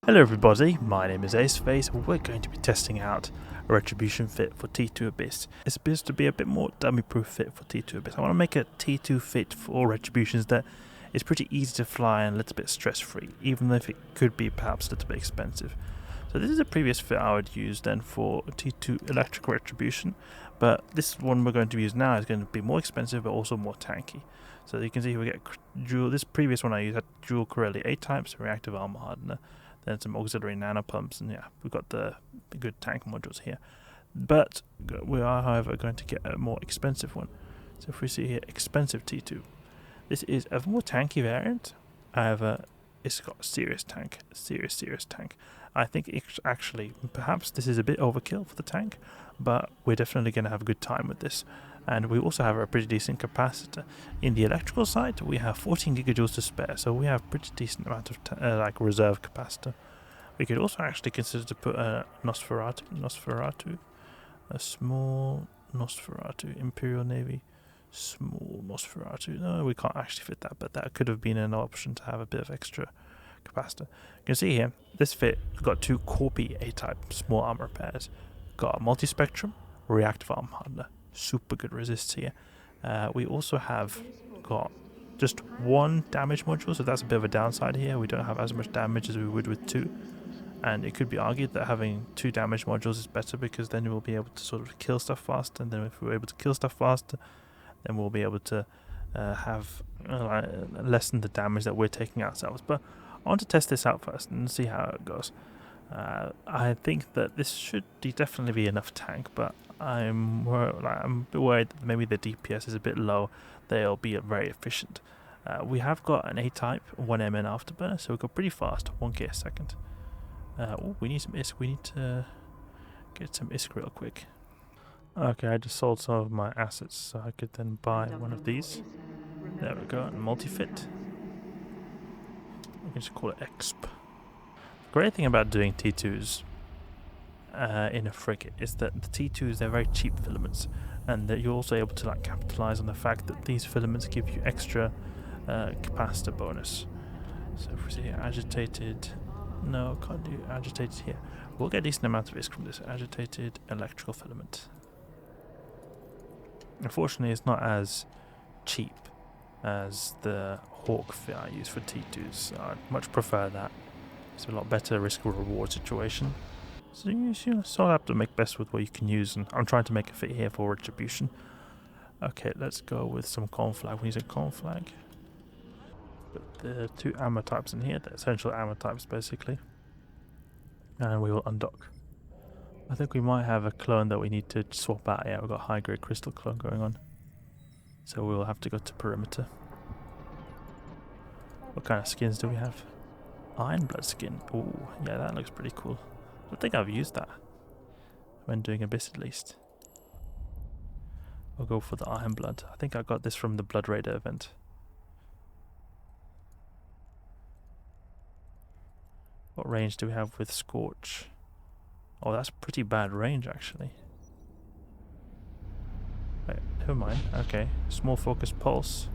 Hello everybody, my name is Aceface and we're going to be testing out a Retribution fit for T2 Abyss. It's supposed to be a bit more dummy-proof fit for T2 Abyss. I want to make a T2 fit for Retributions that is pretty easy to fly and a little bit stress-free, even if it could be perhaps a little bit expensive. So this is a previous fit I would use then for T2 Electric Retribution, but this one we're going to use now is going to be more expensive but also more tanky. So you can see we get dual, this previous one I used had dual Coreli 8 types, Reactive armor Hardener, then some auxiliary nano pumps, and yeah, we've got the good tank modules here. But we are, however, going to get a more expensive one. So if we see here, expensive T2. This is a more tanky variant, however, it's got a serious tank, serious tank. I think it's actually, perhaps this is a bit overkill for the tank, but we're definitely going to have a good time with this. And we also have a pretty decent capacitor. In the electrical side, we have 14 gigajoules to spare, so we have pretty decent amount of reserve capacitor. We could also actually consider to put a Nosferatu, a small Nosferatu, Imperial Navy, small Nosferatu. No, we can't actually fit that, but that could have been an option to have a bit of extra capacitor. You can see here, this fit got two Corpii A-type small armor pairs. Got a Multispectrum, Reactive armor Hardener. Super good resists here. We also have got just one damage module, so that's a bit of a downside here. We don't have as much damage as we would with two, and it could be argued that having two damage modules is better because then we'll be able to sort of kill stuff faster, and then if we're able to kill stuff faster, then we'll be able to have lessen the damage that we're taking ourselves. But I want to test this out first and see how it goes. I think that this should definitely be enough tank, but I'm a bit worried that maybe the DPS is a bit low. They'll be very efficient. We have got an A-type 1MN Afterburner, so we go pretty fast, 1k a second. We need some ISK. We need to get some ISK real quick. Okay, I just sold some of my assets, so I could then buy one of these. There we go, and multi-fit. We can just call it EXP. The great thing about doing T2s in a frigate is that the T2s, they're very cheap filaments, and that you're also able to capitalize on the fact that these filaments give you extra capacitor bonus. So if we see here, agitated, no, can't do agitated here. We'll get a decent amount of ISK from this agitated electrical filament. Unfortunately, it's not as cheap as the Hawk fit I use for T2s. I'd much prefer that. It's a lot better risk-reward situation. So you sort of have to make best with what you can use, and I'm trying to make a fit here for Retribution. Okay, let's go with some conflag. We use a conflag. Put the two ammo types in here, the essential ammo types basically. And we will undock. I think we might have a clone that we need to swap out. Yeah, we've got a high-grade crystal clone going on. So we will have to go to perimeter. What kind of skins do we have? Iron blood skin. Ooh, yeah, that looks pretty cool. I think I've used that when doing Abyss at least. I'll go for the Iron Blood. I think I got this from the Blood Raider event. What range do we have with Scorch? Oh, that's pretty bad range actually. Wait, never mind. Okay, small focus pulse.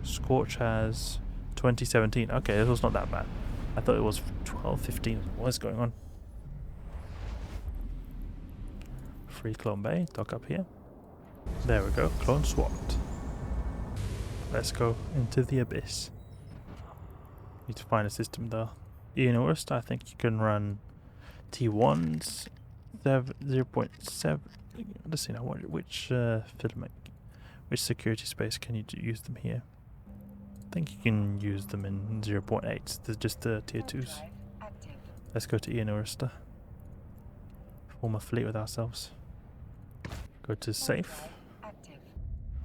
Scorch has 2017. Okay, this was not that bad. I thought it was 12, 15. What is going on? Free clone bay. Dock up here. There we go. Clone swapped. Let's go into the Abyss. Need to find a system though. In Orst, I think you can run T1s 0.7. Let's see now. Which filament? Which security space can you use them here? I think you can use them in 0.8. They're just the tier 2s. Let's go to Ian Orista. Form a fleet with ourselves. Go to safe.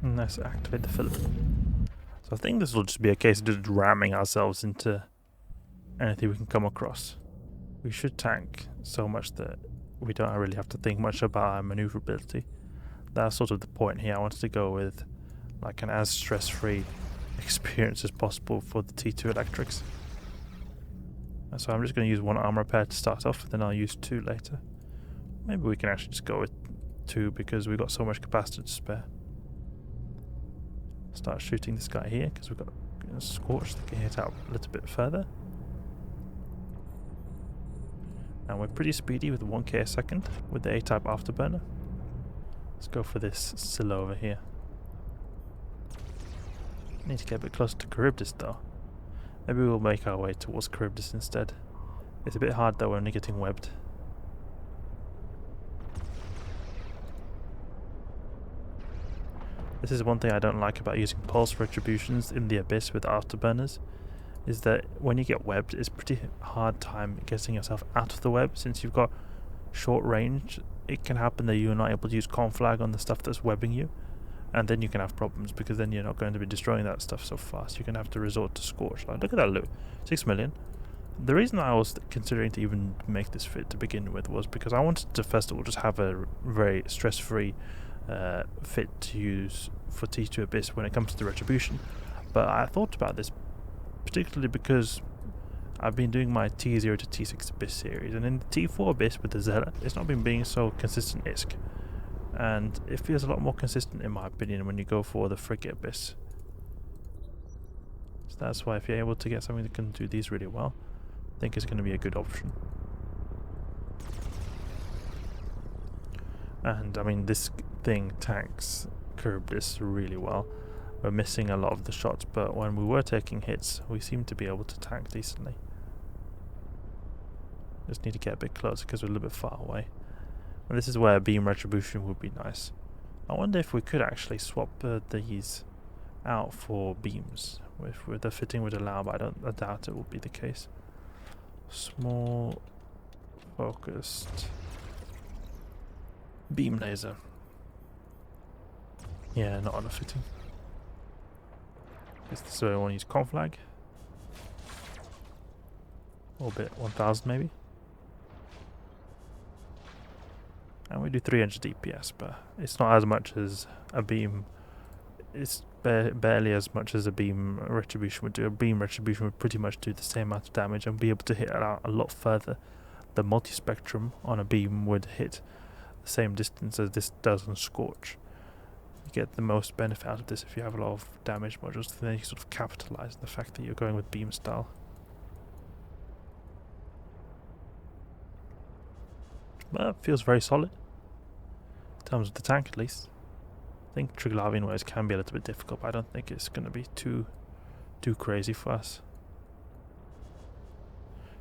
And let's activate the filament. So I think this will just be a case of just ramming ourselves into anything we can come across. We should tank so much that we don't really have to think much about our maneuverability. That's sort of the point here. I wanted to go with an as stress-free experience as possible for the T2 electrics. So I'm just going to use one armor pair to start off, and then I'll use two later. Maybe we can actually just go with two because we've got so much capacitor to spare. Start shooting this guy here because we've got a Scorch that can hit out a little bit further. And we're pretty speedy with 1k a second with the A-type Afterburner. Let's go for this silo over here. Need to get a bit closer to Charybdis though. Maybe we'll make our way towards Charybdis instead. It's a bit hard though, we're only getting webbed. This is one thing I don't like about using pulse retributions in the Abyss with Afterburners, is that when you get webbed, it's pretty hard time getting yourself out of the web. Since you've got short range, it can happen that you're not able to use conflag on the stuff that's webbing you, and then you can have problems because then you're not going to be destroying that stuff so fast. You're going to have to resort to Scorch. Like, look at that loot, 6 million. The reason I was considering to even make this fit to begin with was because I wanted to first of all just have a very stress-free fit to use for T2 Abyss when it comes to Retribution. But I thought about this particularly because I've been doing my T0 to T6 Abyss series, and in the T4 Abyss with the Zealot, it's not been being so consistent ISK. And it feels a lot more consistent in my opinion when you go for the Frigate Abyss. So that's why if you're able to get something that can do these really well, I think it's going to be a good option. And I mean, this thing tanks Charybdis really well. We're missing a lot of the shots, but when we were taking hits, we seem to be able to tank decently. Just need to get a bit closer because we're a little bit far away. And this is where beam retribution would be nice. I wonder if we could actually swap these out for beams, if the fitting would allow, but I doubt it would be the case. Small, focused beam laser. Yeah, not on a fitting. Guess this is where I want to use conflag. Orbit 1000 maybe. And we do 300 DPS, but it's not as much as a beam. It's barely as much as a beam retribution would do. A beam retribution would pretty much do the same amount of damage and be able to hit it out a lot further. The multispectrum on a beam would hit the same distance as this does on Scorch. You get the most benefit out of this if you have a lot of damage modules, then you sort of capitalize on the fact that you're going with beam style. But it feels very solid in terms of the tank, at least. I think Triglavian waves can be a little bit difficult, but I don't think it's going to be too crazy for us.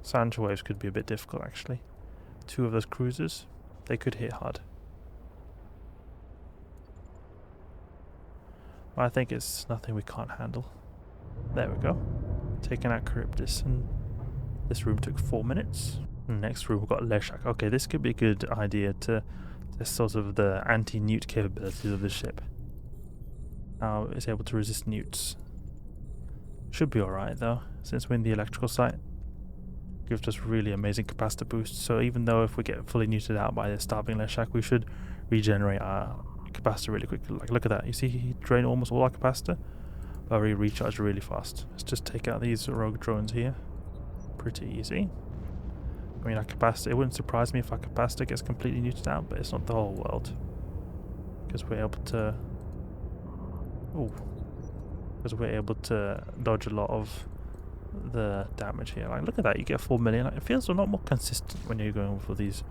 Sancho waves could be a bit difficult, actually. 2 of those cruisers, they could hit hard. But I think it's nothing we can't handle. There we go. Taking out Charybdis, and this room took 4 minutes. Next room we've got Leshak. Okay, this could be a good idea to test sort of the anti-newt capabilities of the ship. Now it's able to resist newts. Should be alright though, since we're in the electrical site. Gives us really amazing capacitor boosts, so even though if we get fully newted out by the starving Leshak, we should regenerate our capacitor really quickly. Like, look at that, you see he drained almost all our capacitor, but we recharge really fast. Let's just take out these rogue drones here. Pretty easy. I mean, our capacitor, it wouldn't surprise me if our capacitor gets completely neutered out, but it's not the whole world. Because we're able to... Because we're able to dodge a lot of the damage here. Like, look at that, you get 4 million. Like, it feels a lot more consistent when you're going for these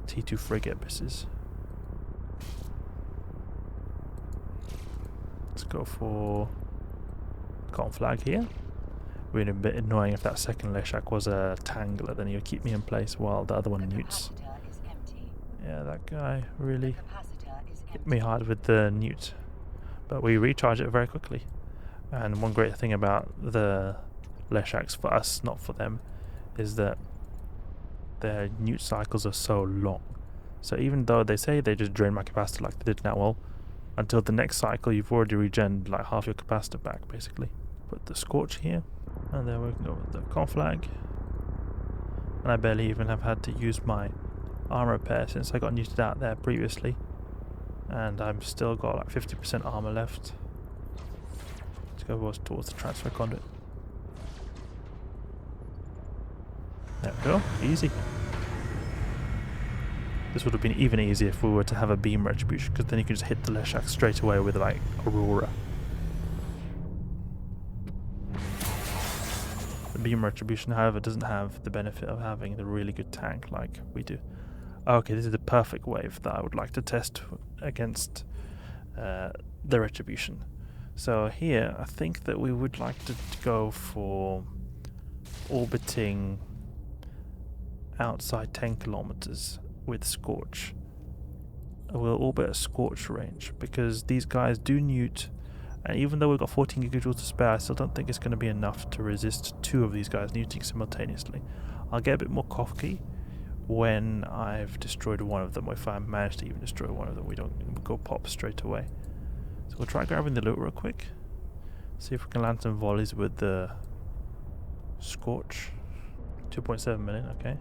T2 frigate abysses. Let's go for conflag here. Would be a bit annoying if that second Leshak was a Tangler, then he would keep me in place while the other one newts. Yeah, that guy really hit me hard with the newt. But we recharge it very quickly. And one great thing about the Leshaks for us, not for them, is that their newt cycles are so long. So even though they say they just drain my capacitor like they did now, well, until the next cycle you've already regened like half your capacitor back basically. Put the Scorch here. And then we can go with the conflag. And I barely even have had to use my armor repair since I got neutered out there previously. And I'm still got like 50% armor left. Let's go towards the transfer conduit. There we go, easy. This would have been even easier if we were to have a beam retribution, because then you can just hit the Leshak straight away with like Aurora. Beam Retribution, however, doesn't have the benefit of having the really good tank like we do. Okay, this is the perfect wave that I would like to test against the Retribution. So here, I think that we would like to go for orbiting outside 10 kilometers with Scorch. We'll orbit at Scorch range because these guys do newt, and even though we've got 14 gigajoules to spare, I still don't think it's going to be enough to resist two of these guys newting simultaneously. I'll get a bit more cocky when I've destroyed one of them, or if I manage to even destroy one of them. We don't go pop straight away. So we'll try grabbing the loot real quick, see if we can land some volleys with the Scorch. 2.7 million, okay.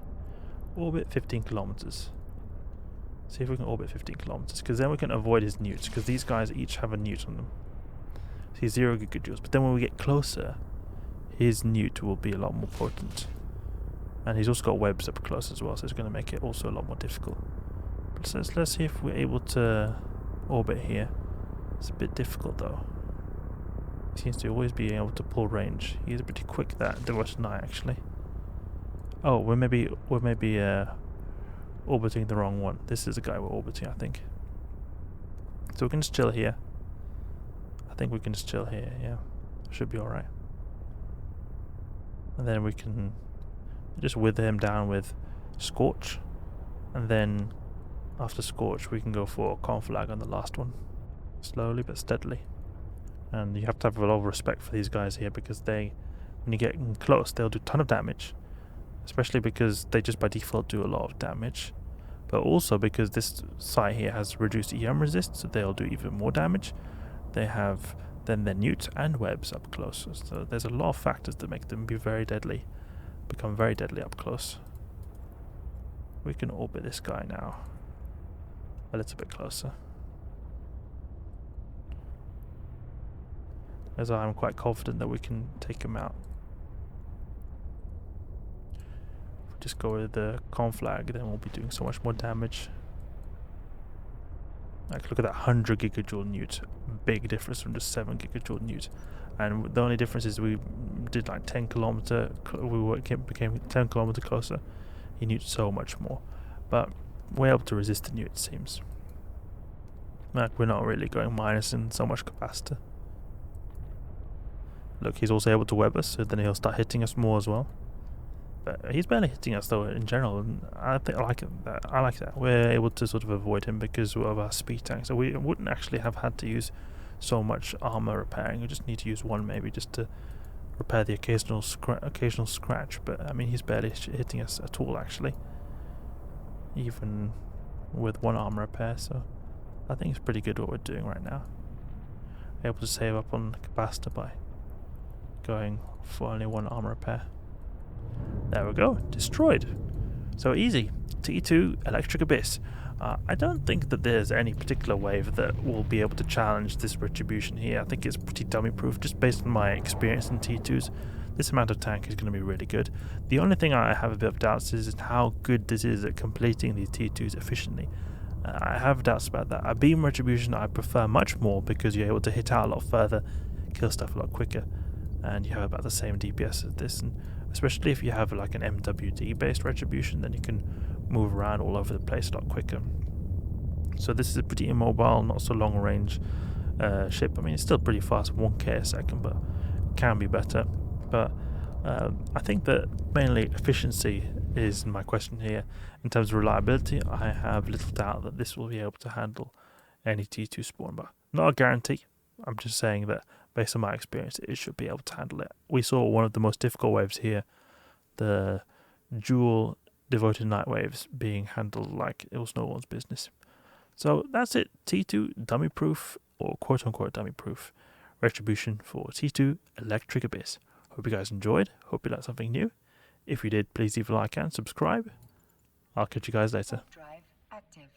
Orbit 15 kilometers. See if we can orbit 15 kilometers, because then we can avoid his newts, because these guys each have a newt on them. See, 0 gigajoules, but then when we get closer, his newt will be a lot more potent. And he's also got webs up close as well, so it's going to make it also a lot more difficult. But let's see if we're able to orbit here. It's a bit difficult though. He seems to always be able to pull range. He's pretty quick, that Devoted Knight, actually. Oh, we're maybe orbiting the wrong one. This is the guy we're orbiting, I think. So we can just chill here. I think we can just chill here, yeah. Should be alright. And then we can just wither him down with Scorch. And then after Scorch we can go for Conflag on the last one. Slowly but steadily. And you have to have a lot of respect for these guys here, because when you get close, they'll do a ton of damage. Especially because they just by default do a lot of damage. But also because this site here has reduced EM resist, so they'll do even more damage. They have then their newts and webs up close. So there's a lot of factors that make them be very deadly. Become very deadly up close. We can orbit this guy now. A little bit closer. As I'm quite confident that we can take him out. If we just go with the Conflag, then we'll be doing so much more damage. Like, look at that 100 gigajoule newt. Big difference from just 7 gigajoule newt. And the only difference is we did like 10 kilometer, became 10 kilometer closer. He newt so much more. But we're able to resist the newt, it seems. Like, we're not really going minus in so much capacitor. Look, he's also able to web us, so then he'll start hitting us more as well. But he's barely hitting us though in general, and I think I like it. I like that. We're able to sort of avoid him because of our speed tank, so we wouldn't actually have had to use so much armor repairing. We just need to use one maybe just to repair the occasional scratch. But I mean, he's barely hitting us at all actually, even with one armor repair. So I think it's pretty good what we're doing right now. Able to save up on capacitor by going for only one armor repair. There we go, destroyed. So easy. T2 Electric Abyss. I don't think that there's any particular wave that will be able to challenge this Retribution here. I think it's pretty dummy proof, just based on my experience in T2s. This amount of tank is going to be really good. The only thing I have a bit of doubts is how good this is at completing these T2s efficiently. I have doubts about that. A Beam Retribution I prefer much more, because you're able to hit out a lot further, kill stuff a lot quicker, and you have about the same DPS as this. And especially if you have like an MWD based Retribution, then you can move around all over the place a lot quicker. So this is a pretty immobile, not so long range ship. I mean, it's still pretty fast, 1k a second, but it can be better. But I think that mainly efficiency is my question here. In terms of reliability, I have little doubt that this will be able to handle any T2 spawn, but not a guarantee. I'm just saying that based on my experience, it should be able to handle it. We saw one of the most difficult waves here, the dual Devoted Knight waves, being handled like it was no one's business. So that's it. T2 dummy proof, or quote unquote dummy proof Retribution for T2 Electric Abyss. Hope you guys enjoyed. Hope you learned something new. If you did, please leave a like and subscribe. I'll catch you guys later. Drive active.